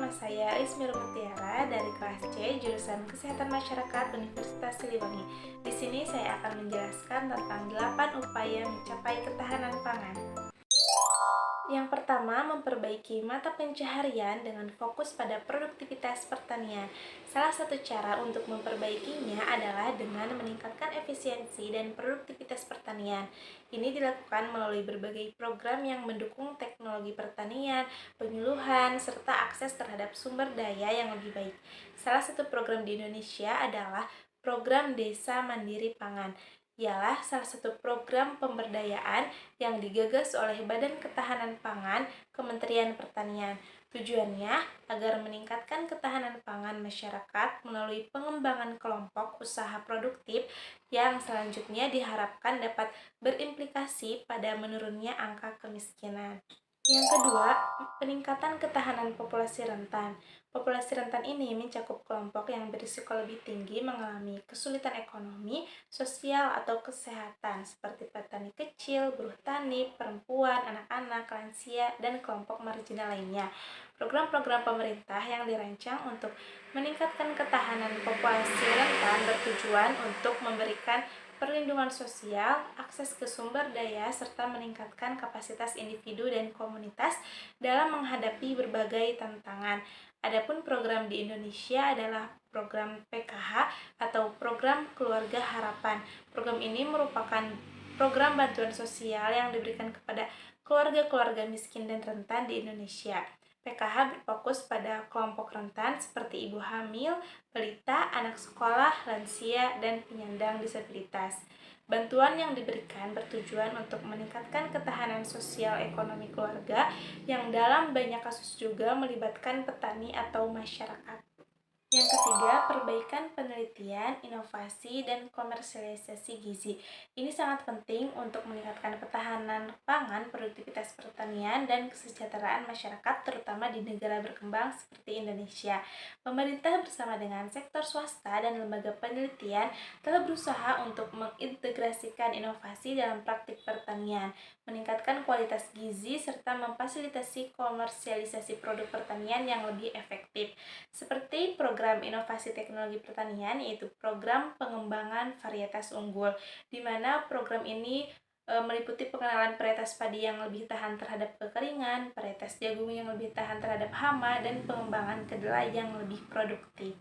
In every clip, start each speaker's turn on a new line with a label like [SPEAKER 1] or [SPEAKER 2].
[SPEAKER 1] nama saya Ismir Mutiara dari kelas C jurusan Kesehatan Masyarakat Universitas Siliwangi. Di sini saya akan menjelaskan tentang 8 upaya mencapai ketahanan pangan. Yang pertama, memperbaiki mata pencaharian dengan fokus pada produktivitas pertanian. Salah satu cara untuk memperbaikinya adalah dengan meningkatkan efisiensi dan produktivitas pertanian. Ini dilakukan melalui berbagai program yang mendukung teknologi pertanian, penyuluhan, serta akses terhadap sumber daya yang lebih baik. Salah satu program di Indonesia adalah Program Desa Mandiri Pangan. Ialah salah satu program pemberdayaan yang digagas oleh Badan Ketahanan Pangan Kementerian Pertanian. Tujuannya agar meningkatkan ketahanan pangan masyarakat melalui pengembangan kelompok usaha produktif yang selanjutnya diharapkan dapat berimplikasi pada menurunnya angka kemiskinan. Yang kedua, peningkatan ketahanan populasi rentan. Populasi rentan ini mencakup kelompok yang berisiko lebih tinggi mengalami kesulitan ekonomi, sosial, atau kesehatan seperti petani kecil, buruh tani, perempuan, anak-anak, lansia, dan kelompok marginal lainnya. Program-program pemerintah yang dirancang untuk meningkatkan ketahanan populasi rentan bertujuan untuk memberikan perlindungan sosial, akses ke sumber daya, serta meningkatkan kapasitas individu dan komunitas dalam menghadapi berbagai tantangan. Adapun program di Indonesia adalah program PKH atau Program Keluarga Harapan. Program ini merupakan program bantuan sosial yang diberikan kepada keluarga-keluarga miskin dan rentan di Indonesia. PKH berfokus pada kelompok rentan seperti ibu hamil, balita, anak sekolah, lansia, dan penyandang disabilitas. Bantuan yang diberikan bertujuan untuk meningkatkan ketahanan sosial ekonomi keluarga yang dalam banyak kasus juga melibatkan petani atau masyarakat. Yang ketiga, perbaikan penelitian, inovasi, dan komersialisasi gizi. Ini sangat penting untuk meningkatkan ketahanan pangan, produktivitas pertanian, dan kesejahteraan masyarakat, terutama di negara berkembang seperti Indonesia. Pemerintah bersama dengan sektor swasta dan lembaga penelitian telah berusaha untuk mengintegrasikan inovasi dalam praktik pertanian, meningkatkan kualitas gizi, serta memfasilitasi komersialisasi produk pertanian yang lebih efektif, seperti program inovasi teknologi pertanian, yaitu program pengembangan varietas unggul, di mana program ini meliputi pengenalan varietas padi yang lebih tahan terhadap kekeringan, varietas jagung yang lebih tahan terhadap hama, dan pengembangan kedelai yang lebih produktif.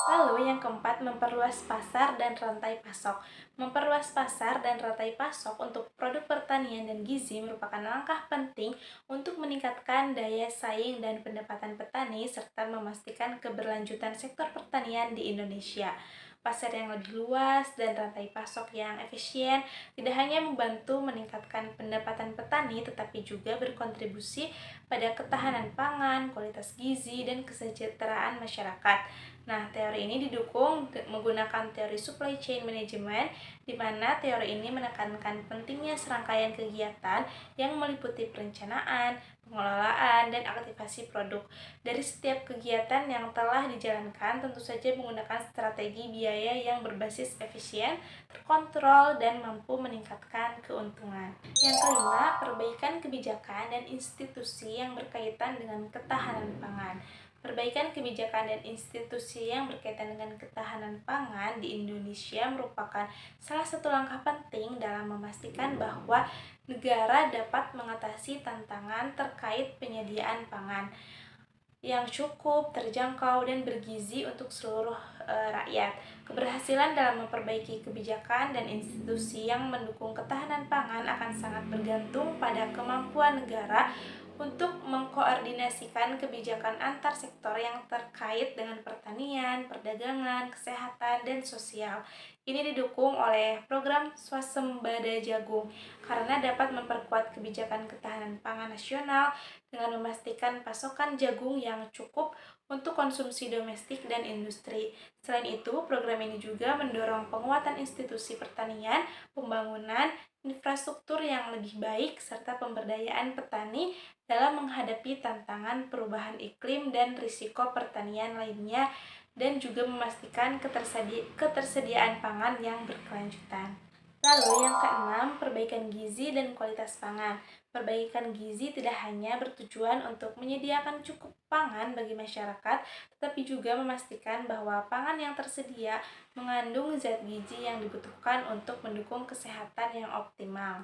[SPEAKER 1] Lalu yang keempat, memperluas pasar dan rantai pasok. Memperluas pasar dan rantai pasok untuk produk pertanian dan gizi merupakan langkah penting untuk meningkatkan daya saing dan pendapatan petani serta memastikan keberlanjutan sektor pertanian di Indonesia. Pasar yang lebih luas dan rantai pasok yang efisien tidak hanya membantu meningkatkan pendapatan petani, tetapi juga berkontribusi pada ketahanan pangan, kualitas gizi, dan kesejahteraan masyarakat. Nah, teori ini didukung menggunakan teori supply chain management, di mana teori ini menekankan pentingnya serangkaian kegiatan yang meliputi perencanaan, pengelolaan, dan aktivasi produk. Dari setiap kegiatan yang telah dijalankan, tentu saja menggunakan strategi biaya yang berbasis efisien, terkontrol, dan mampu meningkatkan keuntungan. Yang kelima, perbaikan kebijakan dan institusi yang berkaitan dengan ketahanan pangan. Perbaikan kebijakan dan institusi yang berkaitan dengan ketahanan pangan di Indonesia merupakan salah satu langkah penting dalam memastikan bahwa negara dapat mengatasi tantangan terkait penyediaan pangan yang cukup, terjangkau, dan bergizi untuk seluruh rakyat. Keberhasilan dalam memperbaiki kebijakan dan institusi yang mendukung ketahanan pangan akan sangat bergantung pada kemampuan negara untuk mengkoordinasikan kebijakan antar sektor yang terkait dengan pertanian, perdagangan, kesehatan, dan sosial. Ini didukung oleh program swasembada jagung karena dapat memperkuat kebijakan ketahanan pangan nasional dengan memastikan pasokan jagung yang cukup untuk konsumsi domestik dan industri. Selain itu, program ini juga mendorong penguatan institusi pertanian, pembangunan infrastruktur yang lebih baik, serta pemberdayaan petani dalam menghadapi tantangan perubahan iklim dan risiko pertanian lainnya, dan juga memastikan ketersediaan pangan yang berkelanjutan. Lalu yang keenam, perbaikan gizi dan kualitas pangan. Perbaikan gizi tidak hanya bertujuan untuk menyediakan cukup pangan bagi masyarakat, tetapi juga memastikan bahwa pangan yang tersedia mengandung zat gizi yang dibutuhkan untuk mendukung kesehatan yang optimal.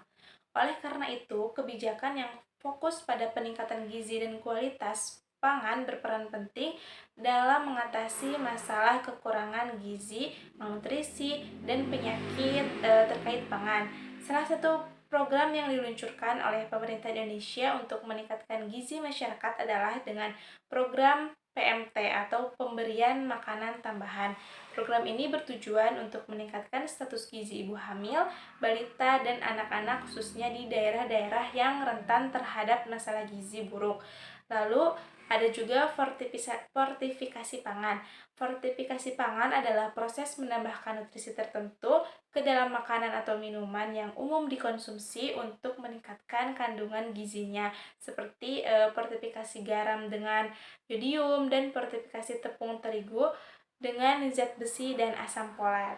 [SPEAKER 1] Oleh karena itu, kebijakan yang fokus pada peningkatan gizi dan kualitas pangan berperan penting dalam mengatasi masalah kekurangan gizi, malnutrisi, dan penyakit terkait pangan. Salah satu program yang diluncurkan oleh pemerintah Indonesia untuk meningkatkan gizi masyarakat adalah dengan program PMT atau pemberian makanan tambahan. Program ini bertujuan untuk meningkatkan status gizi ibu hamil, balita, dan anak-anak khususnya di daerah-daerah yang rentan terhadap masalah gizi buruk. Lalu ada juga fortifikasi pangan. Fortifikasi pangan adalah proses menambahkan nutrisi tertentu ke dalam makanan atau minuman yang umum dikonsumsi untuk meningkatkan kandungan gizinya, seperti fortifikasi garam dengan yodium dan fortifikasi tepung terigu dengan zat besi dan asam folat.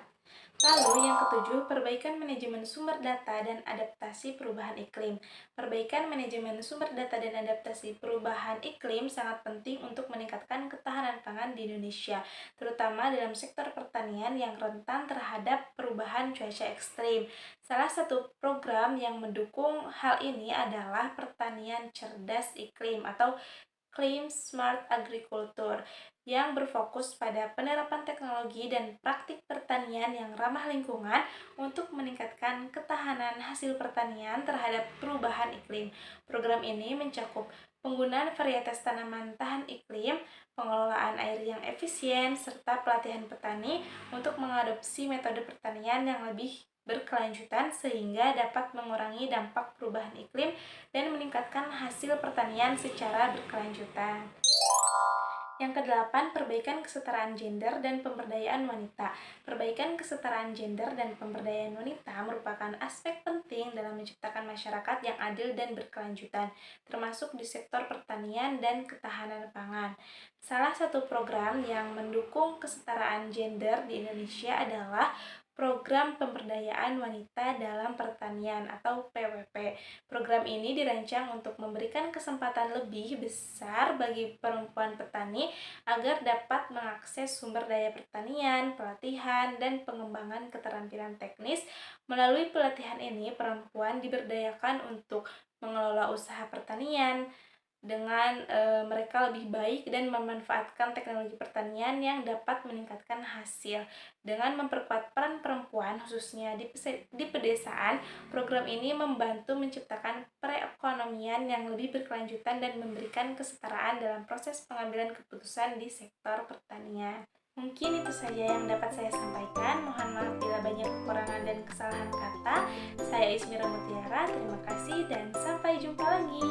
[SPEAKER 1] Lalu yang ketujuh, perbaikan manajemen sumber data dan adaptasi perubahan iklim. Perbaikan manajemen sumber data dan adaptasi perubahan iklim sangat penting untuk meningkatkan ketahanan pangan di Indonesia, terutama dalam sektor pertanian yang rentan terhadap perubahan cuaca ekstrim. Salah satu program yang mendukung hal ini adalah pertanian cerdas iklim atau Clean Smart Agriculture yang berfokus pada penerapan teknologi dan praktik pertanian yang ramah lingkungan untuk meningkatkan ketahanan hasil pertanian terhadap perubahan iklim. Program ini mencakup penggunaan varietas tanaman tahan iklim, pengelolaan air yang efisien, serta pelatihan petani untuk mengadopsi metode pertanian yang lebih berkelanjutan sehingga dapat mengurangi dampak perubahan iklim dan meningkatkan hasil pertanian secara berkelanjutan. Yang kedelapan, perbaikan kesetaraan gender dan pemberdayaan wanita. Perbaikan kesetaraan gender dan pemberdayaan wanita merupakan aspek penting dalam menciptakan masyarakat yang adil dan berkelanjutan, termasuk di sektor pertanian dan ketahanan pangan. Salah satu program yang mendukung kesetaraan gender di Indonesia adalah Program Pemberdayaan Wanita dalam Pertanian atau PWP. Program ini dirancang untuk memberikan kesempatan lebih besar bagi perempuan petani agar dapat mengakses sumber daya pertanian, pelatihan, dan pengembangan keterampilan teknis. Melalui pelatihan ini, perempuan diberdayakan untuk mengelola usaha pertanian dengan mereka lebih baik dan memanfaatkan teknologi pertanian yang dapat meningkatkan hasil. Dengan memperkuat peran perempuan khususnya di pedesaan, program ini membantu menciptakan perekonomian yang lebih berkelanjutan dan memberikan kesetaraan dalam proses pengambilan keputusan di sektor pertanian. Mungkin itu saja yang dapat saya sampaikan. Mohon maaf bila banyak kekurangan dan kesalahan kata. Saya Ismira Mutiara, terima kasih dan sampai jumpa lagi.